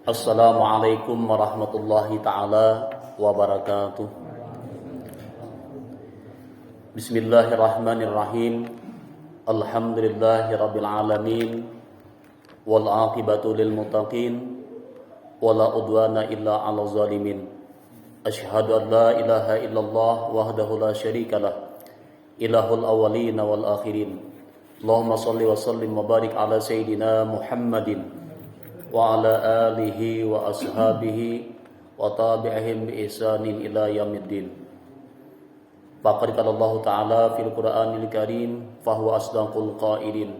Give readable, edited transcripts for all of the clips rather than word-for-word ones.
Assalamualaikum warahmatullahi ta'ala wabarakatuh. Bismillahirrahmanirrahim. Alhamdulillahi rabbil alamin. Wal aqibatu lil muttaqin. Wala udwana illa 'alal zalimin. Asyhadu an la ilaha illallah wahdahu la syarikalah. Ilahul awwalin wal akhirin. Allahumma shalli wa sallim wa barik ala sayyidina Muhammadin wa ala alihi wa ashabihi wa tabi'ihim bi ihsanin ila yaumiddin. Faqad qala Allah Ta'ala fil Qur'anil Karim fa huwa asdaqul qailin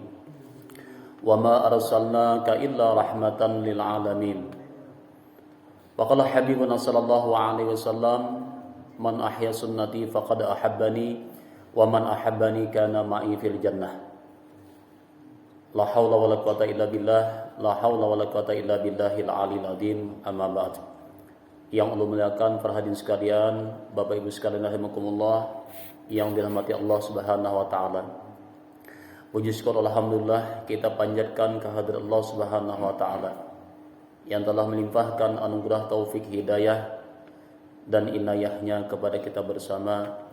wa ma arsalnaka illa rahmatan lil alamin. Wa qala habibuna sallallahu alaihi wasallam man ahya sunnati faqad ahabbani wa man ahabbani kana ma'i fil jannah. La haula wala quwata illa billah, la haula wala quwata illa billahil aliyil azim. Amma ba'd. Yang Allah muliakan para hadirin sekalian, Bapak Ibu sekalian rahimakumullah, yang dirahmati Allah Subhanahu wa taala. Puji syukur alhamdulillah kita panjatkan kehadirat Allah Subhanahu wa taala yang telah melimpahkan anugerah taufik hidayah dan inayahnya kepada kita bersama,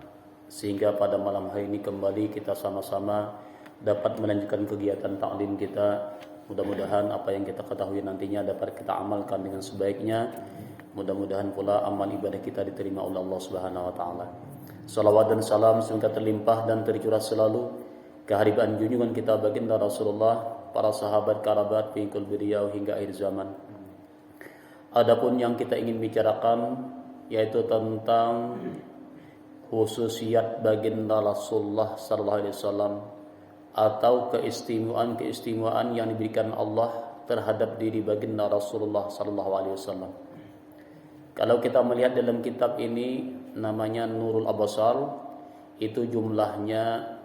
sehingga pada malam hari ini kembali kita sama-sama dapat melanjutkan kegiatan taklim kita. Mudah-mudahan apa yang kita ketahui nantinya dapat kita amalkan dengan sebaiknya. Mudah-mudahan pula amal ibadah kita diterima oleh Allah Subhanahu wa taala. Salawat dan salam semoga terlimpah dan tercurah selalu kehadiran junjungan kita baginda Rasulullah, para sahabat, kerabat, pengikut beliau hingga akhir zaman. Adapun yang kita ingin bicarakan yaitu tentang khususiat baginda Rasulullah sallallahu alaihi wasallam, atau keistimewaan yang diberikan Allah terhadap diri baginda Rasulullah sallallahu alaihi wasallam. Kalau kita melihat dalam kitab ini namanya Nurul Absar, itu jumlahnya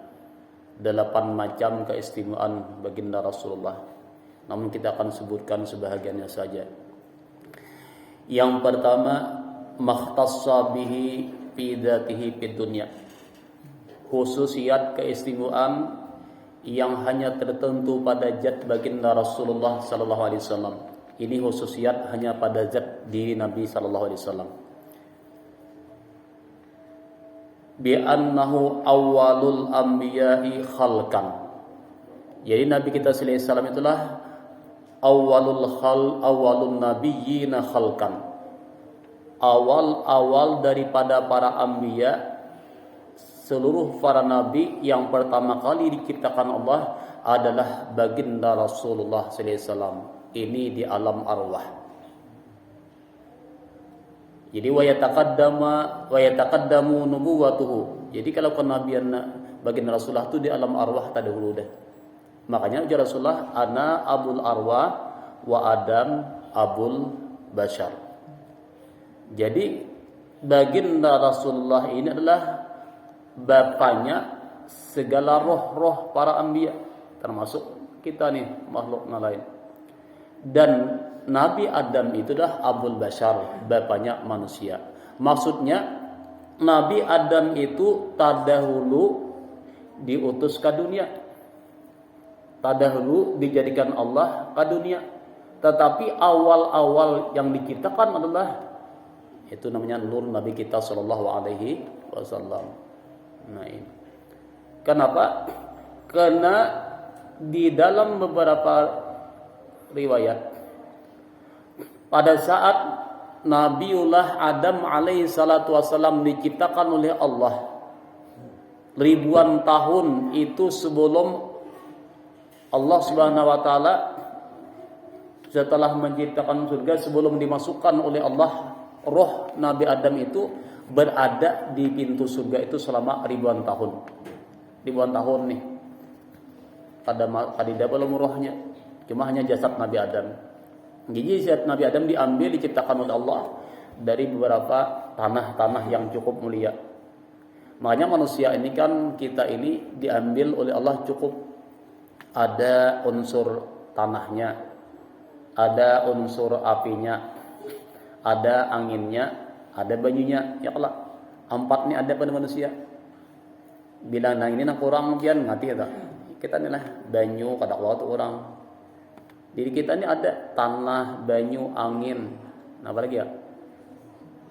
8 macam keistimewaan baginda Rasulullah. Namun kita akan sebutkan sebahagiannya saja. Yang pertama, makhtassa bihi fi dzatihi fid dunya. Khususiat keistimewaan yang hanya tertentu pada zat baginda Rasulullah sallallahu alaihi wasallam. Ini khususiat hanya pada zat diri Nabi sallallahu alaihi wasallam. Bi annahu awwalul anbiya'i khalqan. Jadi Nabi kita sallallahu alaihi wasallam itulah awwalun nabiyyina khalqan. Awal daripada para anbiya, seluruh para nabi yang pertama kali diciptakan Allah adalah baginda Rasulullah sallallahu alaihi wasallam. Ini di alam arwah. Jadi wa yataqaddamu nubuwatuhu. Jadi kalau kenabian baginda Rasulullah itu di alam arwah terdahulu dah. Makanya ujar Rasulullah, ana abul arwah wa Adam abul bashar. Jadi baginda Rasulullah ini adalah bapaknya segala roh-roh para anbiya, termasuk kita nih makhluk lain. Dan Nabi Adam itu dah abul bashar, bapaknya manusia. Maksudnya Nabi Adam itu terdahulu diutus ke dunia, terdahulu dijadikan Allah ke dunia. Tetapi awal-awal yang diciptakan adalah itu namanya nur Nabi kita sallallahu alaihi wasallam. Nah ini. Kenapa? Karena di dalam beberapa riwayat pada saat Nabiullah Adam alaihi salatu wasallam diciptakan oleh Allah, ribuan tahun itu sebelum Allah Subhanahu wa taala setelah menciptakan surga, sebelum dimasukkan oleh Allah, roh Nabi Adam itu berada di pintu surga itu selama ribuan tahun. Ribuan tahun nih. Pada belum rohnya. Cuma hanya jasad Nabi Adam. Jadi jasad Nabi Adam diambil, diciptakan oleh Allah dari beberapa tanah-tanah yang cukup mulia. Makanya manusia ini kan, kita ini diambil oleh Allah cukup ada unsur tanahnya, ada unsur apinya, ada anginnya, ada banyunya. Ya Allah, 4 ini ada pada manusia. Bila ini kurang kian ngati tak. Kita ni lah banyu kada kuat orang. Diri kita ini ada tanah, banyu, angin, apa lagi ya?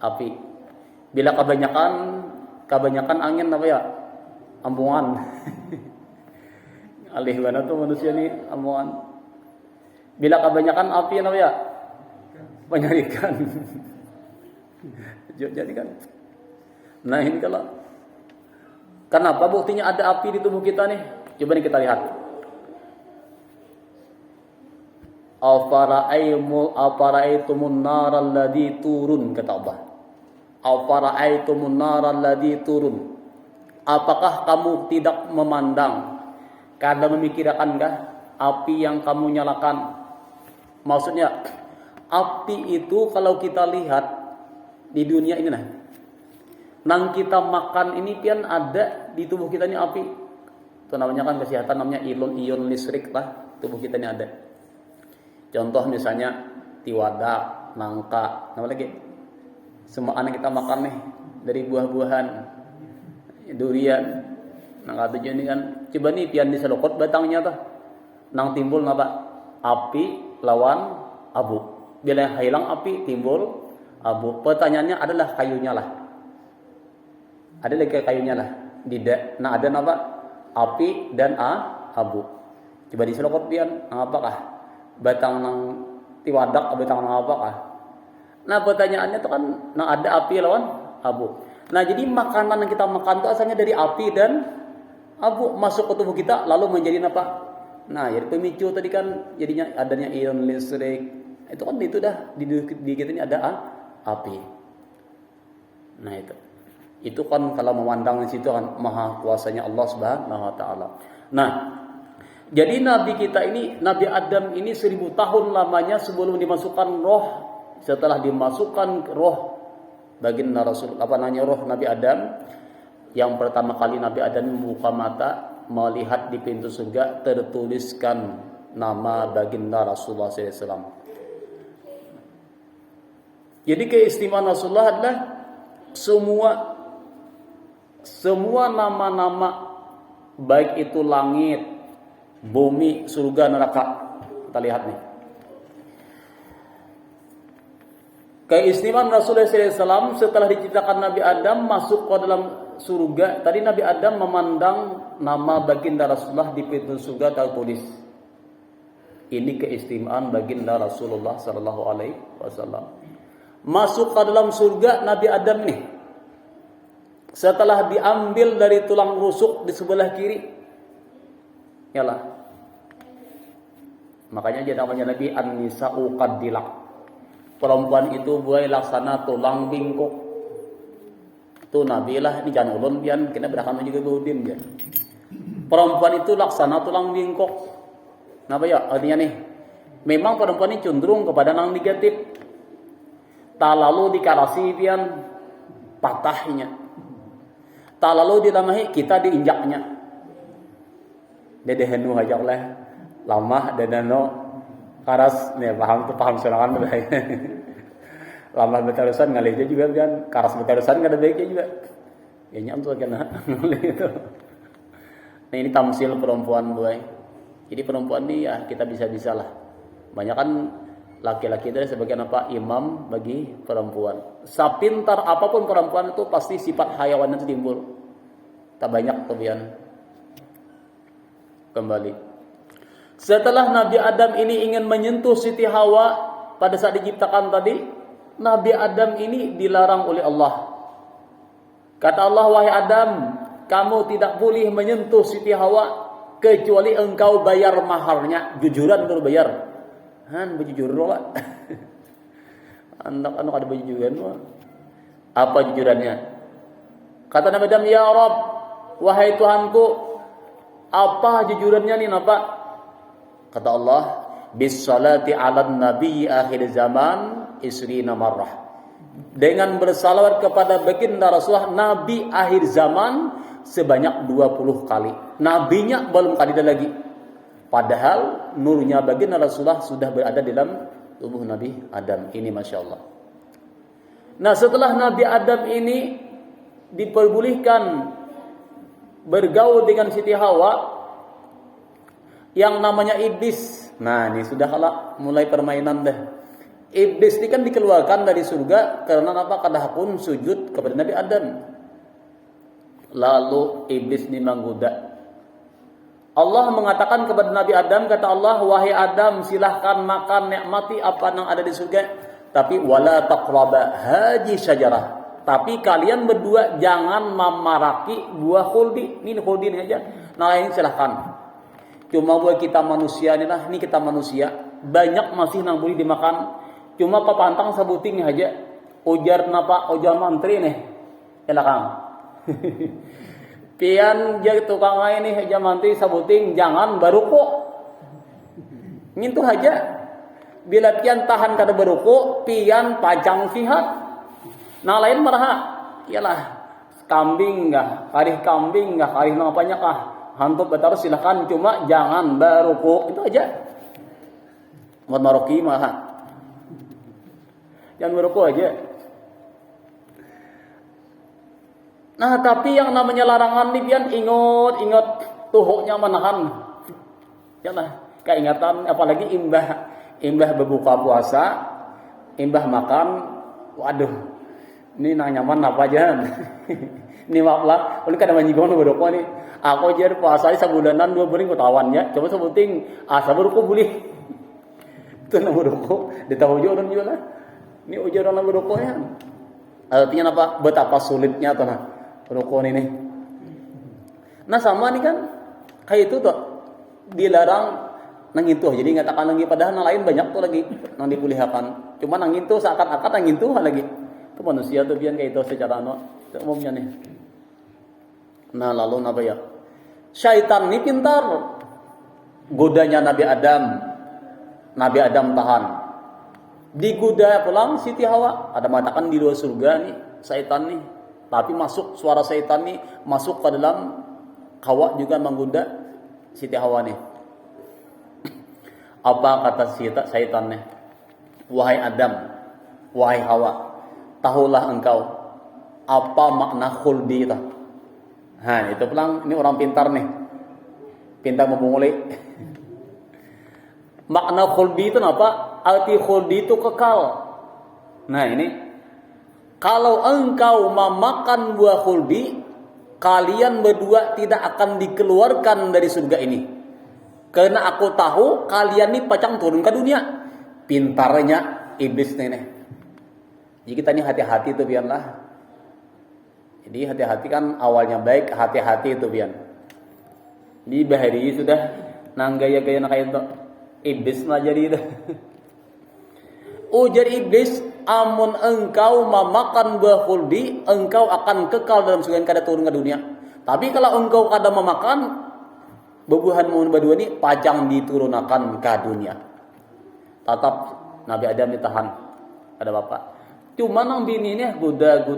Api. Bila kebanyakan angin apa ya? Ambungan. Alih mana tuh manusia nih ambungan. Bila kebanyakan api apa ya? Penyarikan. Jadi kan. Nah ini kalau kenapa buktinya ada api di tubuh kita nih? Coba nih kita lihat. Afara'aitumun naral ladzi turun, kata Allah. Afara'aitumun naral ladzi turun. Apakah kamu tidak memandang, karena memikirkankah api yang kamu nyalakan? Maksudnya api itu kalau kita lihat di dunia ini nang kita makan ini pian ada di tubuh kita ini api. Itu namanya kan kesehatan, namanya ion listrik lah, tubuh kita ini ada. Contoh misalnya tiwadak, nangka, apa lagi? Semua anak kita makan nih dari buah-buahan, durian. Nangka tujuh ini kan, coba nih pian diselokot batangnya tuh, nang timbul apa? Api lawan abu. Bila hilang api timbul abu. Pertanyaannya adalah kayunya lah. Ada lagi kayunya lah. Nah ada apa? Api dan abu. Coba diselokot pian, apakah? Batang nang tiwadak, batang nang apakah? Nah pertanyaannya itu kan, nah ada api lawan abu. Nah jadi makanan yang kita makan itu asalnya dari api dan abu, masuk ke tubuh kita lalu menjadi apa? Nah jadi pemicu tadi kan jadinya adanya ion listrik. Itu kan itu dah di kita ini ada api. Nah itu kan kalau memandang di situ kan maha kuasanya Allah Subhanahu wa taala. Nah, jadi Nabi kita ini, Nabi Adam ini 1000 tahun lamanya sebelum dimasukkan roh. Setelah dimasukkan roh baginda Rasul, roh Nabi Adam, yang pertama kali Nabi Adam membuka mata, melihat di pintu surga tertuliskan nama baginda Rasulullah SAW. Jadi keistimewaan Rasulullah adalah semua nama-nama, baik itu langit, bumi, surga, neraka. Kita lihat nih. Keistimewaan Rasulullah SAW setelah diciptakan Nabi Adam masuk ke dalam surga. Tadi Nabi Adam memandang nama baginda Rasulullah di pintu surga tertulis. Ini keistimewaan baginda Rasulullah SAW. Masuk ke dalam surga Nabi Adam nih. Setelah diambil dari tulang rusuk di sebelah kiri, yalah. Makanya dia namanya Nabi An-Nisa'u Qaddilak. Perempuan itu buai laksana tulang bingkok. Itu Nabi lah ini jangan ulun pian kena berakan juga beudin dia. Perempuan itu laksana tulang bingkok. Kenapa ya? Artinya nih, memang perempuan ini cenderung kepada yang negatif. Tak lalu dikarasi pian patahnya. Tak lalu dilamahi kita diinjaknya. Dedehenu aja oleh lamah dedeno karas nih paham serangan baik. Lamah betarusan ngalih juga kan, karas betarusan kada baiknya juga. Ya nyam tuh kena ngalih itu. Nah ini tamsil perempuan boy. Jadi perempuan nih ya kita bisa lah. Banyak kan laki-laki itu sebagai apa? Imam bagi perempuan. Sapintar apapun perempuan itu pasti sifat hayawan itu timbul. Tak banyak kemudian kembali. Setelah Nabi Adam ini ingin menyentuh Siti Hawa pada saat diciptakan tadi, Nabi Adam ini dilarang oleh Allah. Kata Allah, wahai Adam, kamu tidak boleh menyentuh Siti Hawa kecuali engkau bayar maharnya. Jujuran baru bayar. Berjujur lah. Anak-anak ada berjujuran lah. Apa jujurannya? Kata Nabi Adam, ya Rabb, wahai Tuhanku, apa jujurannya nih apa? Kata Allah, bis salati 'alan nabi akhir zaman isrina marrah. Dengan bersalawat kepada baginda Rasulullah Nabi akhir zaman sebanyak 20 kali. Nabinya belum ada lagi. Padahal nurnya baginda Rasulullah sudah berada dalam tubuh Nabi Adam. Ini Masya Allah. Nah setelah Nabi Adam ini diperbolehkan bergaul dengan Siti Hawa, yang namanya iblis Nah, ini sudah kalau mulai permainan dah. Iblis ini kan dikeluarkan dari surga karena apa? Kadahapun sujud kepada Nabi Adam. Lalu iblis ini menggoda. Allah mengatakan kepada Nabi Adam, kata Allah, wahai Adam, silahkan makan, nikmati apa yang ada di surga, tapi wala taqraba hadhihi syajarah. Tapi kalian berdua jangan memaraki buah khuldi. Ini khuldi ini aja. Nah, ini silahkan. Cuma buat kita manusia ni lah, ni kita manusia, banyak masih nang boleh dimakan. Cuma papantang sabuting aja. Ujar napa? Ujar mantri nih. Elakang. Pian jadi tukang lain nih aja mantri sabuting, jangan baruko. Ngintu aja. Bila pian tahan kada baruko, pian pajang sihat. Nah lain maraha. Iyalah kambing enggak, kambing enggak, napanya kah? Hantu betar silakan, cuma jangan baruko. Itu aja. Buat maroki mah. Jangan merokok aja. Nah, tapi yang namanya larangan nih pian ingat tuhuknya menahan. Jangan keingatan, apalagi imbah berbuka puasa, imbah makan. Waduh, ini nang nyaman apa aja. Ini maaf lah, ini kadang manjigon berokok nih. Aku jadi puasa sebulanan 2 bulan ketahuannya. Coba sebuting sabar kok boleh. Itu nang berokok, ditahu juga orang juga lah. Ini ujaran berokoknya. Artinya apa? Betapa sulitnya tuh nah rokok ini. Nah sama nih kan kayak itu tuh dilarang nang itu. Jadi ngatakan lagi padahal nang lain banyak tuh lagi nang dipulihakan. Cuma nang itu seakan-akan nang itu lagi. Itu manusia tuh biar kayak itu secara umumnya nih. Nah lalu apa ya? Syaitan ini pintar. Godanya Nabi Adam. Nabi Adam tahan. Digoda pulang Siti Hawa. Ada mengatakan di luar surga nih syaitan nih. Tapi masuk suara syaitan nih masuk ke dalam Hawa juga menggoda Siti Hawa nih. Apa kata syaitan nih? Wahai Adam, wahai Hawa, tahulah engkau apa makna khuldi itu. Nah, itu pulang ini orang pintar nih. Pintar memulai. Makna khuldi itu apa? Arti khuldi itu kekal. Nah ini, kalau engkau memakan buah khuldi, kalian berdua tidak akan dikeluarkan dari surga ini. Karena aku tahu kalian ini pacang turun ke dunia. Pintarnya iblis nih. Jadi kita ini hati-hati tuh biarlah. Jadi hati-hati kan awalnya baik, hati-hati itu biar. Di bahari sudah nang gaya-gaya nak kayak itu. Iblis lah jadi itu. Ujar iblis, amun engkau memakan buah khuldi, engkau akan kekal dalam surga kada turun ke dunia. Tapi kalau engkau kada memakan bubuhan mun berdua ini pajang diturunakan ke dunia. Tetap Nabi Adam ditahan. Ada bapak. Cuma nang bini ini guda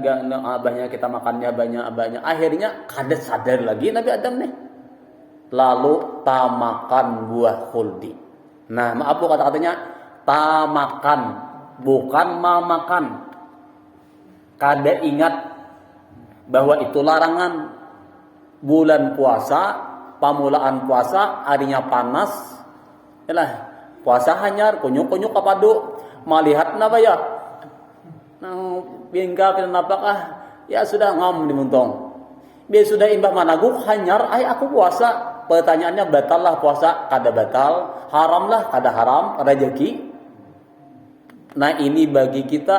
gak abahnya kita makannya banyak. Akhirnya kada sadar lagi Nabi Adam nih. Lalu tamakan buah khuldi. Nah, maaf bu kata-katanya tamakan, bukan mamakan. Kada ingat bahwa itu larangan. Bulan puasa, pamulaan puasa, harinya panas. Yalah, puasa hanyar, kunyuk-kunyuk kapadu. Malihat napa ya? Nang bingka pinapakah? Ya sudah ngam dimuntong. Biar sudah imbah managuk hanyar, aku puasa. Pertanyaannya batal lah puasa, kada batal, haram lah, kada haram, rezeki. Nah ini bagi kita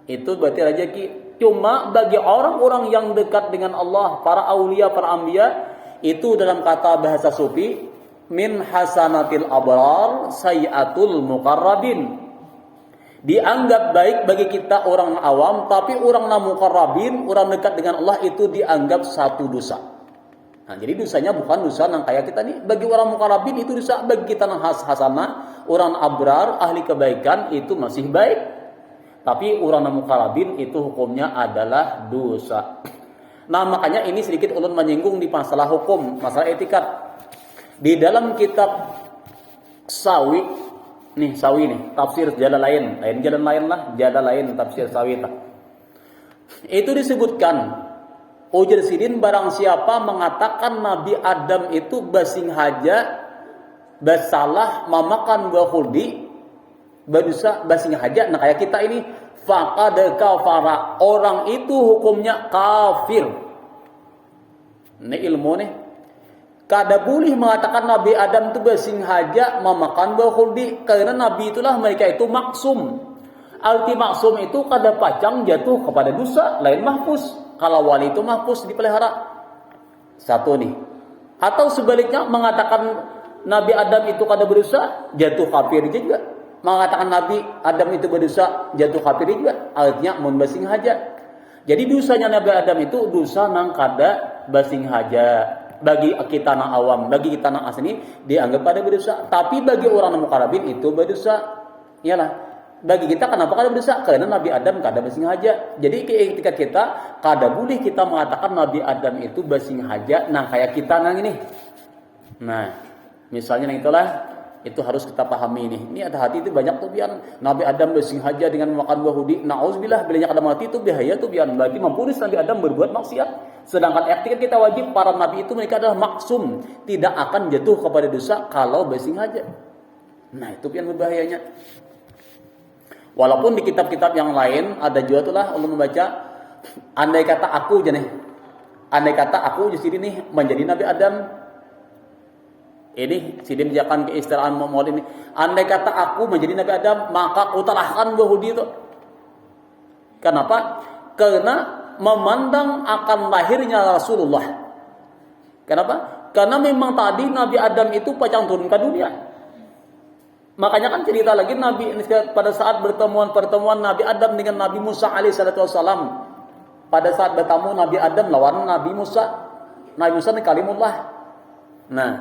itu berarti rezeki. Cuma bagi orang-orang yang dekat dengan Allah, para aulia, para anbiya, itu dalam kata bahasa sufi, min hasanatil abrar sayyatul muqarrabin. Dianggap baik bagi kita orang awam, tapi orang muqarrabin, orang dekat dengan Allah itu dianggap satu dosa. Nah, jadi dosanya bukan dosa yang kayak kita nih. Bagi orang muqarrabin itu dosa, bagi kita yang hasanah, orang abrar, ahli kebaikan itu masih baik. Tapi orang muqarrabin itu hukumnya adalah dosa. Nah, makanya ini sedikit ulun menyinggung di masalah hukum, masalah etikat. Di dalam kitab Sawi nih, tafsir jalan lain tafsir Sawi lah. Itu disebutkan ujar sidin barang siapa mengatakan Nabi Adam itu basing haja bersalah memakan buah khuldi, berdosa bersengaja. Nah kayak kita ini faqad kafara, orang itu hukumnya kafir. Ini ilmu nih. Kada boleh mengatakan Nabi Adam itu bersengaja memakan buah khuldi, karena Nabi itulah mereka itu maksum. Arti maksum itu kada pacang jatuh kepada dosa, lain mahfuz. Kalau wali itu mahfuz dipelihara. Satu nih. Atau sebaliknya mengatakan Nabi Adam itu kada berdosa, jatuh kafir juga. Mengatakan Nabi Adam itu berdosa, jatuh kafir juga. Artinya mun bersengaja. Jadi dosanya Nabi Adam itu dosa nang kada bersengaja. Bagi kita nang awam, bagi kita nang asli dianggap pada berdosa. Tapi bagi orang muqarrabin itu berdosa. Iyalah. Bagi kita kenapa kada berdosa? Karena Nabi Adam kada bersengaja. Jadi ketika kita kada boleh kita mengatakan Nabi Adam itu bersengaja. Nah kayak kita nang ini. Nah misalnya nang itulah, itu harus kita pahami ini. Ini ada hati itu banyak tuh bian Nabi Adam bersengaja dengan memakan buah khuldi. Nauzubillah, bilanya kada mati itu bahaya tuh bian. Berarti mempunis Nabi Adam berbuat maksiat. Sedangkan etikat kita wajib, para nabi itu mereka adalah maksum, tidak akan jatuh kepada dosa kalau bersengaja. Nah itu yang berbahayanya. Walaupun di kitab-kitab yang lain ada juga itulah Allah membaca, andai kata aku aja nih, andai kata aku di sini nih menjadi Nabi Adam, ini sidin jangan keistiraan maul ini. Andai kata aku menjadi Nabi Adam, maka aku talahkan buah khuldi itu. Kenapa? Karena memandang akan lahirnya Rasulullah. Kenapa? Karena memang tadi Nabi Adam itu pacang turun ke dunia. Makanya kan cerita lagi Nabi pada saat pertemuan Nabi Adam dengan Nabi Musa alaihissalam. Pada saat bertemu Nabi Adam lawan Nabi Musa. Nabi Musa ini kalimullah. Nah,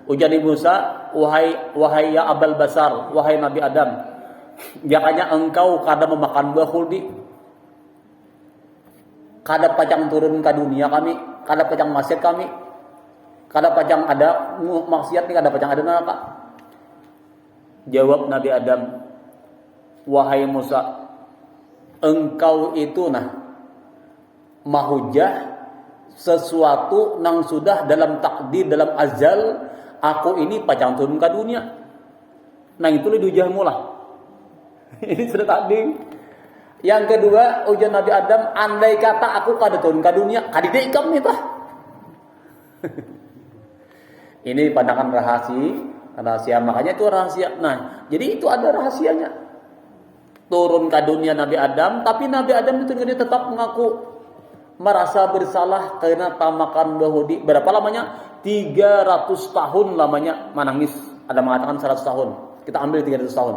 ujar Nabi Musa, wahai ya Abal Basar, wahai Nabi Adam, jakanya engkau kada memakan buah khuldi. Kada pacang turun ke dunia kami, kada pacang maksiat kami, kada pacang ada maksiat ni, kada pacang ada neraka. Jawab Nabi Adam, wahai Musa, engkau itu mahujah sesuatu nang sudah dalam takdir, dalam azal, aku ini pacang turun ke dunia. Nah itu lebih hujahmu lah. Ini sudah takdir. Yang kedua, ujian Nabi Adam, andai kata aku kada turun ke dunia, kadide ikam nih tah. Ini pandangan rahasia, makanya itu rahasia. Nah, jadi itu ada rahasianya. Turun ke dunia Nabi Adam, tapi Nabi Adam itu tetap mengaku merasa bersalah karena tamakan buah khuldi. Berapa lamanya? 300 tahun lamanya menangis. Ada mengatakan 100 tahun. Kita ambil 300 tahun.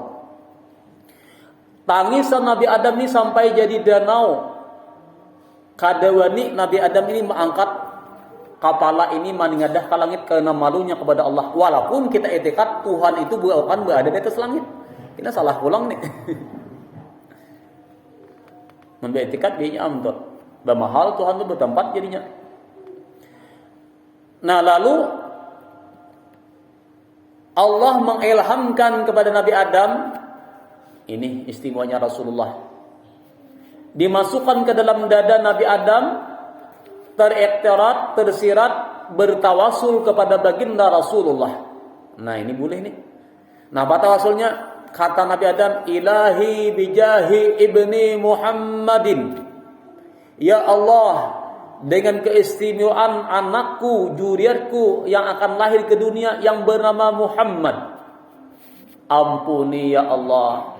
Tangisan Nabi Adam ini sampai jadi danau. Kadawani Nabi Adam ini mengangkat kepala ini meningadah ke langit karena malunya kepada Allah. Walaupun kita etikat Tuhan itu bukan berada di atas langit. Kita salah pulang nih. Memberi etikat dia amdot. Bermahal Tuhan itu bertempat jadinya. Nah lalu Allah mengilhamkan kepada Nabi Adam. Ini istimewanya Rasulullah. Dimasukkan ke dalam dada Nabi Adam, terektirat, tersirat, bertawasul kepada baginda Rasulullah. Nah ini boleh nih. Nah apa tawasulnya? Kata Nabi Adam, ilahi bijahi ibni Muhammadin. Ya Allah, dengan keistimewaan anakku, juriatku yang akan lahir ke dunia yang bernama Muhammad. Ampuni ya Allah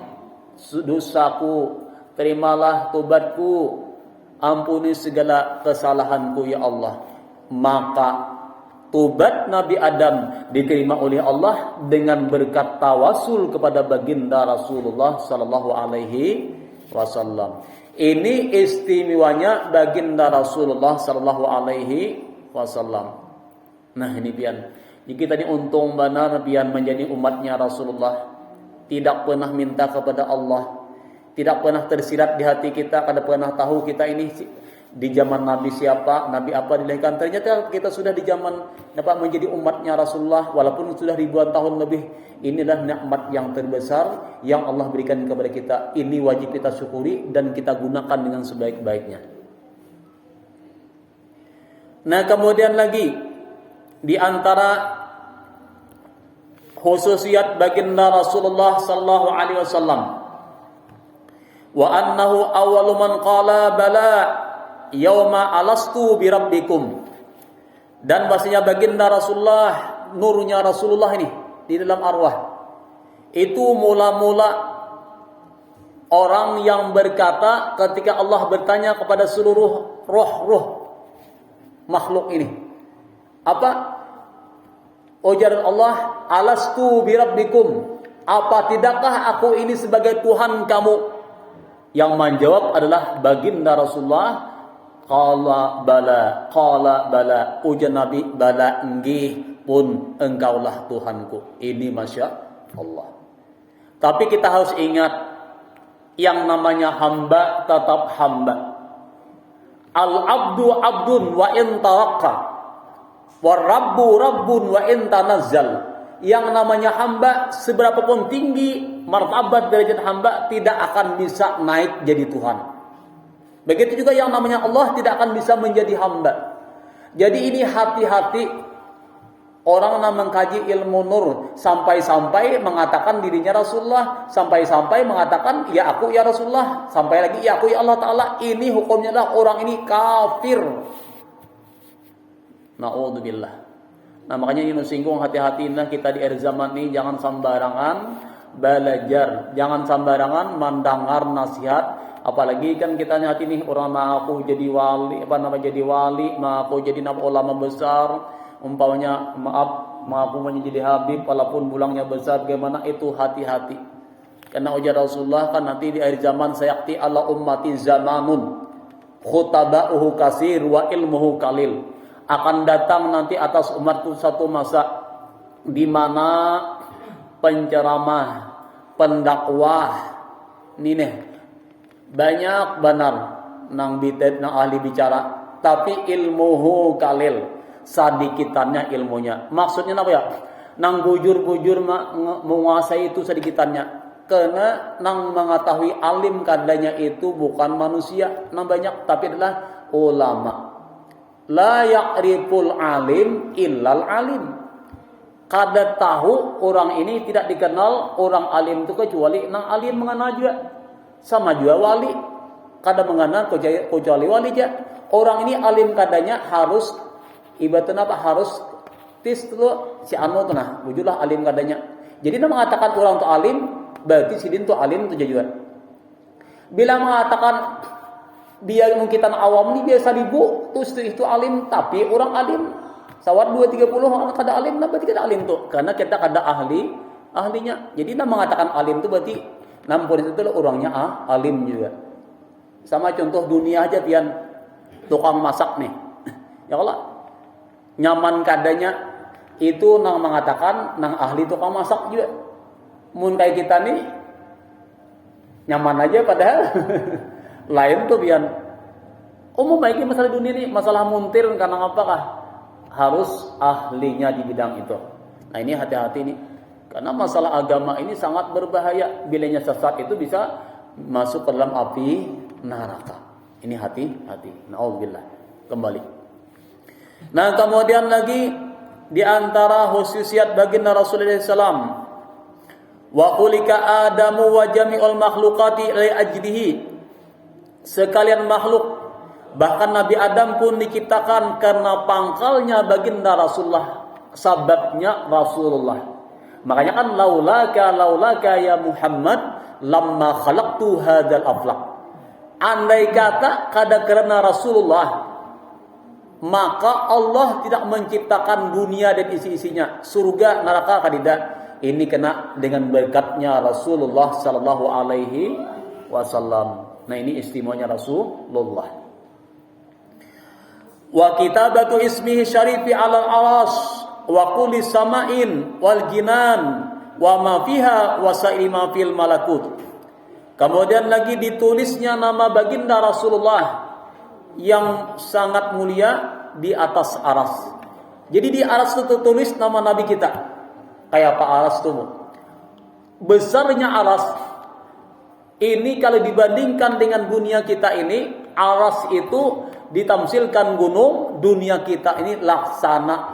dosaku, terimalah tobatku, ampuni segala kesalahanku ya Allah. Maka tobat Nabi Adam diterima oleh Allah dengan berkat tawasul kepada baginda Rasulullah sallallahu alaihi wasallam. Ini istimewanya baginda Rasulullah sallallahu alaihi wasallam. Nah ini pian, kita ini untung benar pian menjadi umatnya Rasulullah. Tidak pernah minta kepada Allah, tidak pernah tersirat di hati kita, kada pernah tahu kita ini di zaman Nabi siapa, Nabi apa dilahirkan. Ternyata kita sudah di zaman dapat menjadi umatnya Rasulullah walaupun sudah ribuan tahun lebih. Inilah nikmat yang terbesar yang Allah berikan kepada kita. Ini wajib kita syukuri dan kita gunakan dengan sebaik-baiknya. Nah kemudian lagi di antara khususiyat baginda Rasulullah sallallahu alaihi wasallam. Wa annahu awwalu man qala bala yauma alastu bi rabbikum. Dan bahasanya baginda Rasulullah, nurnya Rasulullah ini di dalam arwah, itu mula-mula orang yang berkata ketika Allah bertanya kepada seluruh roh-roh makhluk ini. Apa? Ujaran Allah, alastu bi rabbikum. Apa tidakkah aku ini sebagai Tuhan kamu? Yang menjawab adalah baginda Rasulullah. Qala bala, ujar Nabi, bala nggih pun engkaulah Tuhanku. Ini Masya Allah. Tapi kita harus ingat, yang namanya hamba tetap hamba. Al-abdu abdun wa in tawakka, wa rabbu rabbun wa in tanazzal. Yang namanya hamba, seberapapun tinggi martabat derajat hamba, tidak akan bisa naik jadi Tuhan. Begitu juga yang namanya Allah tidak akan bisa menjadi hamba. Jadi ini hati-hati orang yang mengkaji ilmu nur, sampai-sampai mengatakan dirinya Rasulullah, sampai-sampai mengatakan ya aku ya Rasulullah, sampai lagi ya aku ya Allah Ta'ala. Ini hukumnya adalah orang ini kafir. Na'udzubillah. Nah makanya ini singgung, hati-hati kita di akhir zaman ini, jangan sembarangan belajar, jangan sembarangan mendengar nasihat. Apalagi kan kita nyati nih orang mengaku jadi wali, jadi wali, mengaku jadi ulama besar, umpamanya mengaku menjadi habib walaupun bulangnya besar, bagaimana itu, hati-hati. Karena ujar Rasulullah kan nanti di akhir zaman sayakti ala ummati zamanun khutaba'uhu kasir wa ilmuhu kalil. Akan datang nanti atas umatku satu masa di mana penceramah, pendakwah ini nih banyak benar nang bitet nang ahli bicara, tapi ilmuhu kalil, sadikitannya ilmunya. Maksudnya apa ya? Nang bujur-bujur menguasai itu sadikitannya. Karena nang mengetahui alim kadanya itu bukan manusia nang banyak, tapi adalah ulama. La ya'riful alim illal alim. Kada tahu orang ini tidak dikenal orang alim itu kecuali nang alim mengenal juga. Sama juga wali, kada mengenal kecuali wali aja. Orang ini alim kadanya harus ibaratnya apa? Harus tis dulu si anu tuh nah, wujudlah alim kadanya. Jadi dia mengatakan orang itu alim, berarti si din itu alim itu juga. Bila mengatakan dia mungkin awam ini biasa dibu, terus itu alim, tapi orang alim sawat 2-30 orang kada alim, nah berarti kada alim tuh. Karena kita kada ahlinya. Jadi dia mengatakan alim itu berarti nampun itu orangnya alim juga. Sama contoh dunia aja pian tukang masak nih. Ya Allah, nyaman kadanya itu nang mengatakan nang ahli tukang masak juga. Mun kayak kita nih nyaman aja padahal lain tuh pian. Umum baiknya masalah dunia nih, masalah muntir karena apakah harus ahlinya di bidang itu. Nah ini hati-hati nih. Karena masalah agama ini sangat berbahaya. Bilanya sesat itu bisa masuk ke dalam api neraka. Ini hati-hati. Na'udzubillah. Kembali. Nah kemudian lagi di antara khususiyat baginda Rasulullah SAW. Wa khulika Adamu wa jami'ul makhluqati li ajlihi. Sekalian makhluk. Bahkan Nabi Adam pun diciptakan karena pangkalnya baginda Rasulullah. Sababnya Rasulullah. Makanya kan laulaka ya Muhammad lamma khalaqtu hadzal aflaq. Andai kata kada karena Rasulullah, maka Allah tidak menciptakan dunia dan isi-isinya, surga neraka kada. Ini kena dengan berkatnya Rasulullah sallallahu alaihi wasallam. Nah ini istimewanya Rasulullah. Wa kitabatu ismihi syarifi 'alal aras wa kulli sama'in wal jinan wa ma fiha wa sa'il ma fil malakut. Kemudian lagi ditulisnya nama baginda Rasulullah yang sangat mulia di atas aras. Jadi di aras itu tertulis nama nabi kita. Kayak apa aras itu? Besarnya aras ini kalau dibandingkan dengan dunia kita ini, aras itu ditamsilkan gunung, dunia kita ini laksana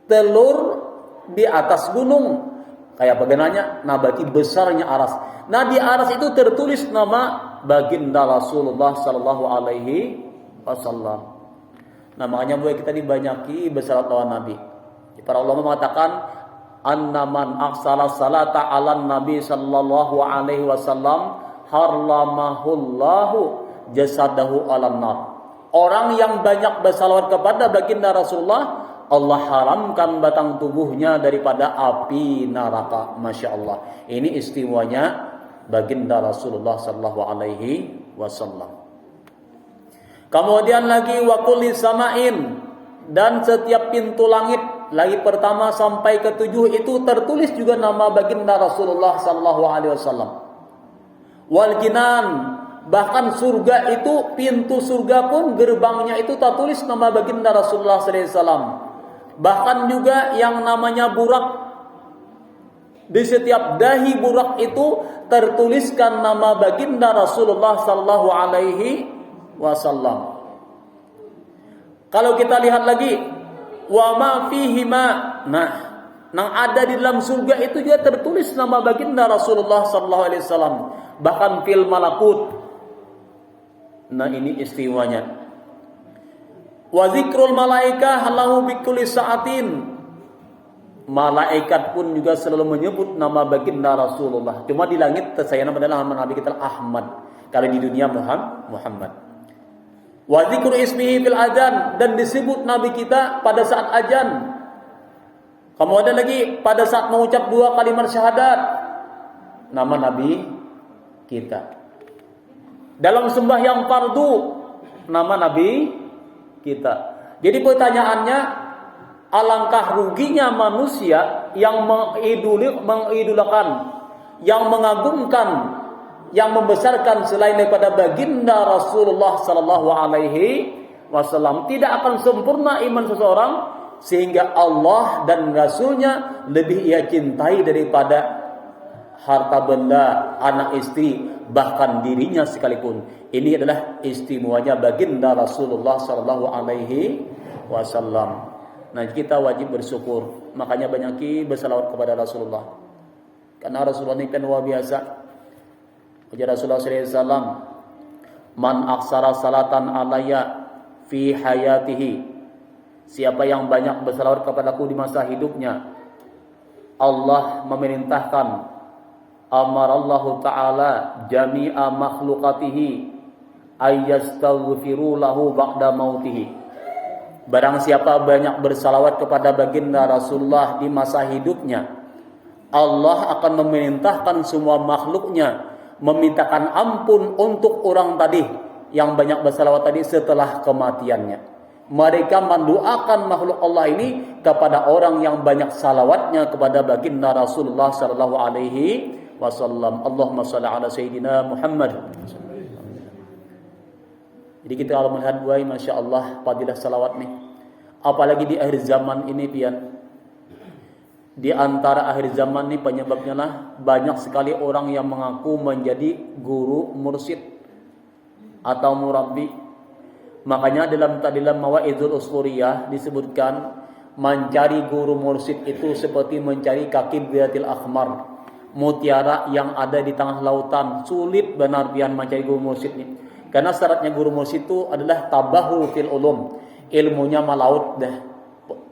telur di atas gunung. Kayak bagaimana nabati besarnya aras. Nah di aras itu tertulis nama baginda Rasulullah Sallallahu Alaihi Wasallam. Nah makanya boleh kita dibanyaki bersalat lawan Nabi. Para ulama mengatakan anna man aksala salata ala Nabi Sallallahu Alaihi Wasallam harlamahullahu jasadahu alam nar. Orang yang banyak bersalawat kepada baginda Rasulullah, Allah haramkan batang tubuhnya daripada api neraka. Masya Allah. Ini istimewanya baginda Rasulullah Sallallahu Alaihi Wasallam. Kemudian lagi wa kulli sama'in, dan setiap pintu langit, lagi pertama sampai ke 7 itu tertulis juga nama baginda Rasulullah Sallallahu Alaihi Wasallam. Wal jinan, bahkan surga itu, pintu surga pun gerbangnya itu tertulis nama baginda Rasulullah Sallallahu Alaihi Wasallam. Bahkan juga yang namanya burak, di setiap dahi burak itu tertuliskan nama baginda Rasulullah Sallallahu Alaihi Wasallam. Kalau kita lihat lagi, wa ma fihi ma, nah, yang ada di dalam surga itu juga tertulis nama baginda Rasulullah Sallallahu Alaihi Wasallam. Bahkan fil malakut. Nah ini istimewanya. Wa zikrul malaikah lahu bikulli sa'atin. Malaikat pun juga selalu menyebut nama baginda Rasulullah. Cuma di langit tersayangan adalah nama Nabi kita Ahmad. Kalau di dunia Muhammad. Wa zikru ismihi fil adzan, dan disebut Nabi kita pada saat azan. Kemudian lagi pada saat mengucap 2 kalimat syahadat, nama Nabi kita. Dalam sembahyang fardu, nama Nabi kita. Jadi pertanyaannya, alangkah ruginya manusia yang mengidolakan, yang mengagungkan, yang membesarkan selain daripada baginda Rasulullah Sallallahu Alaihi Wasallam. Tidak akan sempurna iman seseorang sehingga Allah dan Rasulnya lebih ia cintai daripada harta benda, anak istri, bahkan dirinya sekalipun. Ini adalah istimewanya baginda Rasulullah Sallallahu Alaihi Wasallam. Nah kita wajib bersyukur. Makanya banyak bersalawat kepada Rasulullah. Karena Rasulullah ini kan luar biasa. Ujar Rasulullah SAW, man aksara salatan alaya fi hayatihi. Siapa yang banyak bersalawat kepadaku di masa hidupnya, Allah memerintahkan, amarallahu ta'ala jami'a makhlukatihi ayyastaghfiru lahu ba'da mautihi. Barang siapa banyak bersalawat kepada baginda Rasulullah di masa hidupnya, Allah akan memerintahkan semua makhluknya memintakan ampun untuk orang tadi yang banyak bersalawat tadi setelah kematiannya. Mereka mendoakan makhluk Allah ini kepada orang yang banyak salawatnya kepada baginda Rasulullah sallallahu alaihi wasallam. Allahumma shalli ala sayyidina Muhammad. Jadi kita kalau melihat buai, Masya Allah, fadilah salawat nih. Apalagi di akhir zaman ini, pian. Di antara akhir zaman ini penyebabnya lah banyak sekali orang yang mengaku menjadi guru mursyid atau murabbi. Makanya dalam Mawaidul Usfuriyah disebutkan mencari guru mursyid itu seperti mencari kaki biatil akhmar, mutiara yang ada di tengah lautan. Sulit benar pian mencari guru mursyid ini. Karena syaratnya guru mursyid itu adalah tabahul fil ulum, ilmunya malaut dah.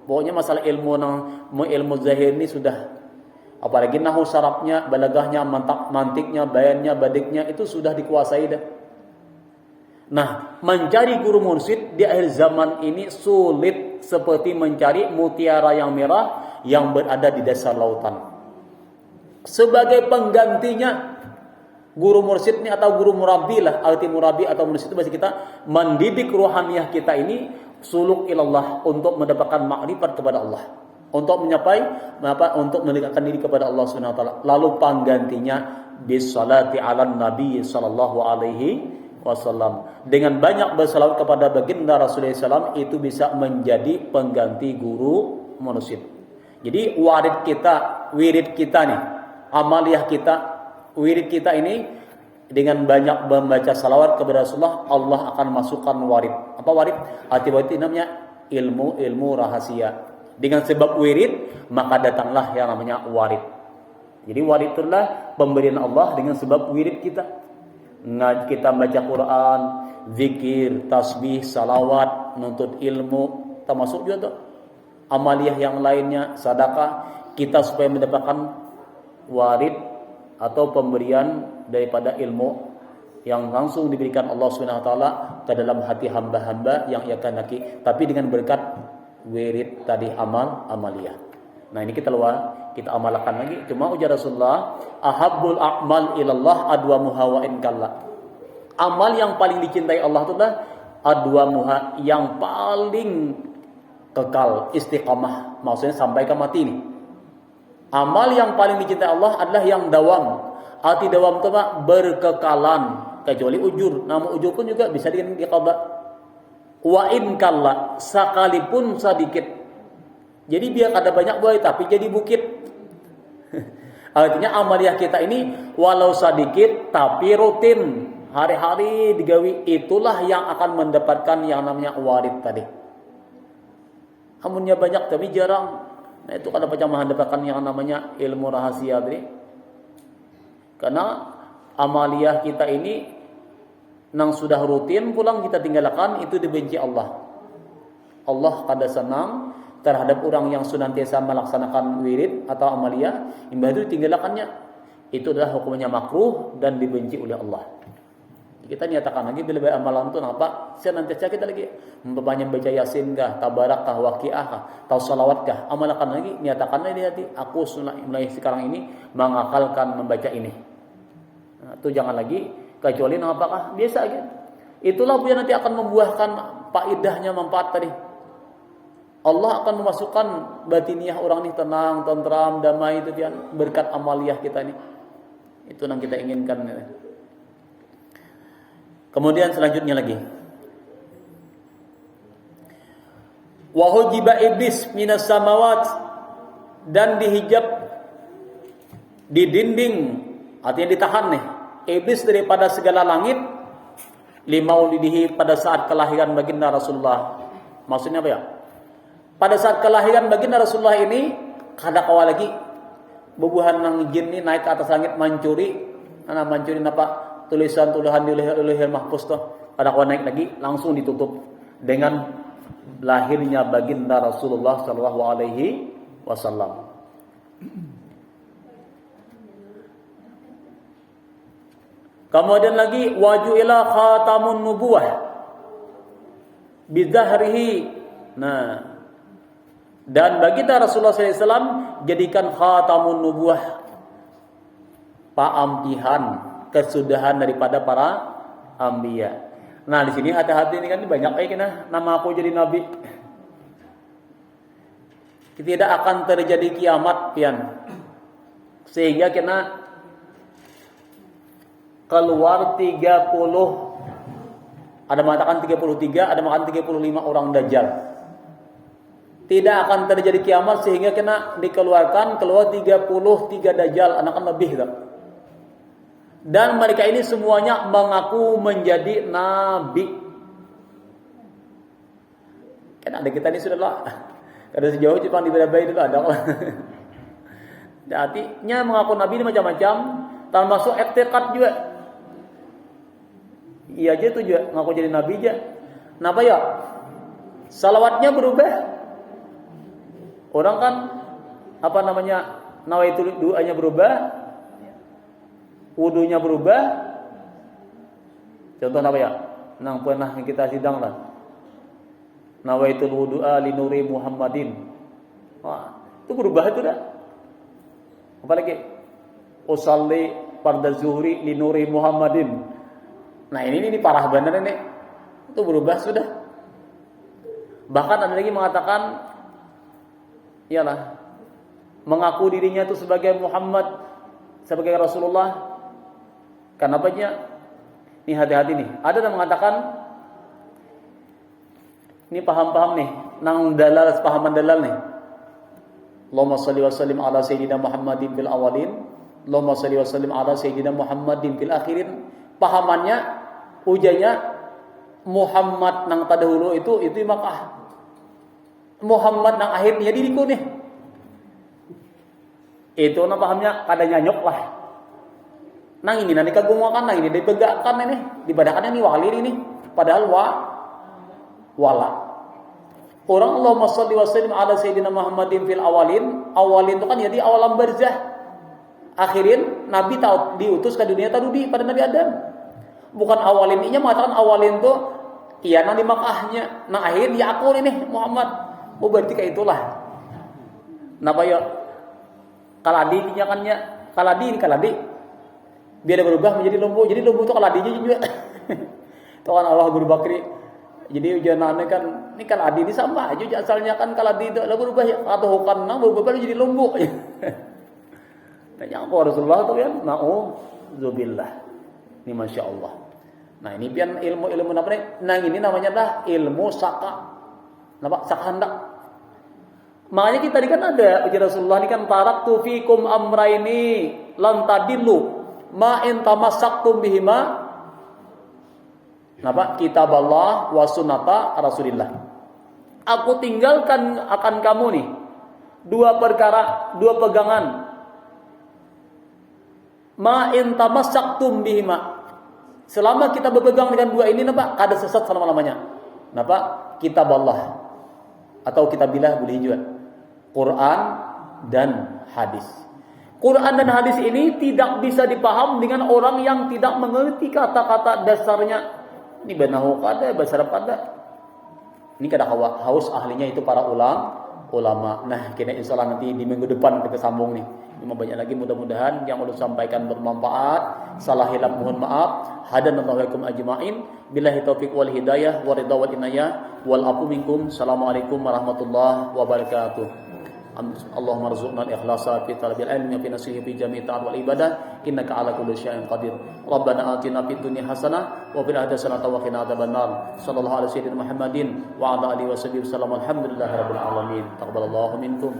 Pokoknya masalah ilmu zahir ini sudah, apalagi nahu syarabnya, balagahnya, mantiknya, bayannya, badiknya itu sudah dikuasai dah. Nah, mencari guru mursyid di akhir zaman ini sulit seperti mencari mutiara yang merah yang berada di dasar lautan. Sebagai penggantinya guru mursyid ini atau guru murabi lah, arti murabi atau mursyid itu bahasa kita mendidik ruhaniyah kita ini suluk ilallah, untuk mendapatkan makrifat kepada Allah, untuk untuk mendekatkan diri kepada Allah Subhanahu wa taala. Lalu penggantinya bisalati ala nabi sallallahu alaihi wasallam. Dengan banyak bersalawat kepada baginda Rasulullah SAW itu bisa menjadi pengganti guru mursyid. Jadi wirid kita nih, amaliyah kita, wirid kita ini dengan banyak membaca salawat kepada Rasulullah, Allah akan masukkan warid. Apa warid? Arti warid namanya ilmu rahasia. Dengan sebab wirid, maka datanglah yang namanya warid. Jadi warid itulah pemberian Allah dengan sebab wirid kita. Kita baca Quran, zikir, tasbih, salawat, nuntut ilmu, termasuk juga tuh amaliyah yang lainnya, sedekah, kita supaya mendapatkan warid atau pemberian daripada ilmu yang langsung diberikan Allah Subhanahu wa taala ke dalam hati hamba-hamba yang ia kehendaki, tapi dengan berkat wirid tadi, amaliyah. Nah, ini kita amalkan lagi. Cuma ujar Rasulullah, ahabbul a'mal ilallah adwamuha wa in kalla. Amal yang paling dicintai Allah itu adalah adwamuha, yang paling kekal, istiqamah, maksudnya sampai ke mati ini. Amal yang paling dicintai Allah adalah yang dawam. Arti dawam itu berkekalan, kecuali ujur. Namun ujur pun juga bisa diqadha. Wa in kalla, sekalipun sedikit. Jadi biar ada banyak buah tapi jadi bukit. Artinya amaliyah kita ini walau sedikit tapi rutin, hari-hari digawi, itulah yang akan mendapatkan yang namanya warid tadi. Amunnya banyak tapi jarang. Nah, itu kan dapat mendapatkan yang namanya ilmu rahasia tadi. Karena amaliyah kita ini nang sudah rutin pulang kita tinggalkan, itu dibenci Allah. Allah kada senang terhadap orang yang senantiasa melaksanakan wirid atau amaliyah, imbah itu tinggalkannya. Itu adalah hukumnya makruh dan dibenci oleh Allah. Kita nyatakan lagi bila amalan itu apa? Senantiasa kita lagi memperbanyak baca Yasin kah, Tabarak kah, Waqiah kah, atau salawat kah, amalkan lagi, nyatakan lagi di hati, aku mulai sekarang ini mengakalkan membaca ini. Nah, itu jangan lagi kecuali apakah biasa aja. Itulah yang nanti akan membuahkan faedahnya, manfaat tadi. Allah akan memasukkan batiniah orang ini tenang, tentram, damai itu pian berkat amaliyah kita ini. Itu yang kita inginkan. Kemudian selanjutnya lagi. Wa hujiba iblis minas samawat, dan dihijab di dinding, artinya ditahan nih iblis daripada segala langit, limaulidihi, pada saat kelahiran baginda Rasulullah. Maksudnya apa ya? Pada saat kelahiran baginda Rasulullah ini, kada kawal lagi bubuhan nang jin ni naik ke atas langit mencuri, mencuri apa? Tulisan-tulisan di lauhul mahfuz tuh. Kada kawal naik lagi, langsung ditutup dengan lahirnya baginda Rasulullah sallallahu alaihi wasallam. Kemudian lagi wajuila khatamun nubuwah bizahrihi. Nah, dan baginda Rasulullah SAW jadikan khatamun nubuwah, paampihan, kesudahan daripada para anbiya. Nah, di sini hati-hati ini kan banyak kena nama aku jadi nabi. Tidak akan terjadi kiamat pian. Sehingga kena keluar 30, ada mengatakan 33, ada mengatakan 35 orang dajjal. Tidak akan terjadi kiamat sehingga kena dikeluarkan keluar 33 dajjal, anak lebih tak. Dan mereka ini semuanya mengaku menjadi nabi. Kan ada kita ini sudah lah. Kada sejauh cuma di beda-beda itu ada. Artinya mengaku nabi ini macam-macam, termasuk i'tiqad juga. Iya aja tuh juga ngaku jadi nabi aja. Kenapa ya? Salawatnya berubah. Orang kan apa namanya, nawaitul doanya berubah, wudunya berubah. Contoh apa ya? Nang pernah kita sidang lah. Nawaitul wudu'a li nuri Muhammadin. Wah, itu berubah itu dah. Apalagi usalli fardhu zuhri li nuri Muhammadin. Nah, ini parah benar ini. Itu berubah sudah. Bahkan ada lagi mengatakan ialah mengaku dirinya itu sebagai Muhammad, sebagai Rasulullah. Kenapanya? Ini hati-hati nih. Ada yang mengatakan ini paham-paham nih, nang dalal, pahaman dalal nih. Allahumma shalli wa sallim ala sayyidina Muhammadin bil awalin, Allahumma shalli wa sallim ala sayyidina Muhammadin bil akhirin. Pahamannya, ujarnya Muhammad nang terdahulu itu Makkah. Muhammad nang akhirnya diriku nih. Itu na pahamnya kada nyanyok lah. Nang ini nanti kagumuakan, nang ini dipegakan ini, dibadakan ini wali ini. Padahal wala. Orang Allahumma shalli wa sallim ala sayyidina Muhammadin fil awalin. Awalin itu kan jadi awalam barzah. Akhirin Nabi tahu diutus ke dunia tadi pada Nabi Adam. Bukan awalin ini mengatakan awalin tuh iya nang di Makkahnya, nang akhir ya aku ini Muhammad. Oh berarti kayak itulah. Napa ya? Kaladi dinyakannya kaladi. Biar berubah menjadi lembu. Jadi lembu itu kaladinya juga. Itu kan Allah Guru Bakri. Jadi ujianannya kan ini kaladi ini sama aja asalnya kan kaladi itu lalu berubah ya atau hukan nang berubah jadi lembu. Tanya aku Rasulullah tuh kan, na'udzubillah. Ini Masya Allah. Nah ini pian ilmu-ilmu apa nih? Nah ini namanya adalah ilmu saka. Napa? Saka hendak. Makanya kita tadi kan ada ujar Rasulullah ini kan taraktu fikum amraini lan tadillu ma in tamassaktum bihima. Napa? Kitab Allah wa sunnata Rasulillah. Aku tinggalkan akan kamu nih dua perkara, dua pegangan. Ma in tamassaktum bihima. Selama kita berpegang dengan dua ini napa? Kada sesat selama-lamanya. Napa? Kitab Allah atau kitabillah boleh juga. Quran dan hadis. Quran dan hadis ini tidak bisa dipaham dengan orang yang tidak mengerti kata-kata dasarnya. Ini benahu kada, basar kada. Ini kada haus ahlinya itu para ulama. Nah, kita insyaallah nanti di minggu depan kita sambung nih. Memang banyak lagi, mudah-mudahan yang Allah sampaikan bermanfaat. Salah hilaf mohon maaf. Hadanallahu ajma'in. Billahi taufiq wal hidayah wa ridha wal inayah wal afu minkum. Assalamualaikum warahmatullahi wabarakatuh. Allahumma rzuqna al-ikhlasa fi talabil ilmi fi nasihi fi jami' ta'at wal ibadah innaka ala kulli syai'in qadir. Rabbana atina fid dunya hasanah wa fil akhirati hasanah wa qina adzabannar. Sallallahu alaihi wasallam Muhammadin wa ala alihi wasallam. Alhamdulillahirabbil alamin. Taqabbalallahu minkum.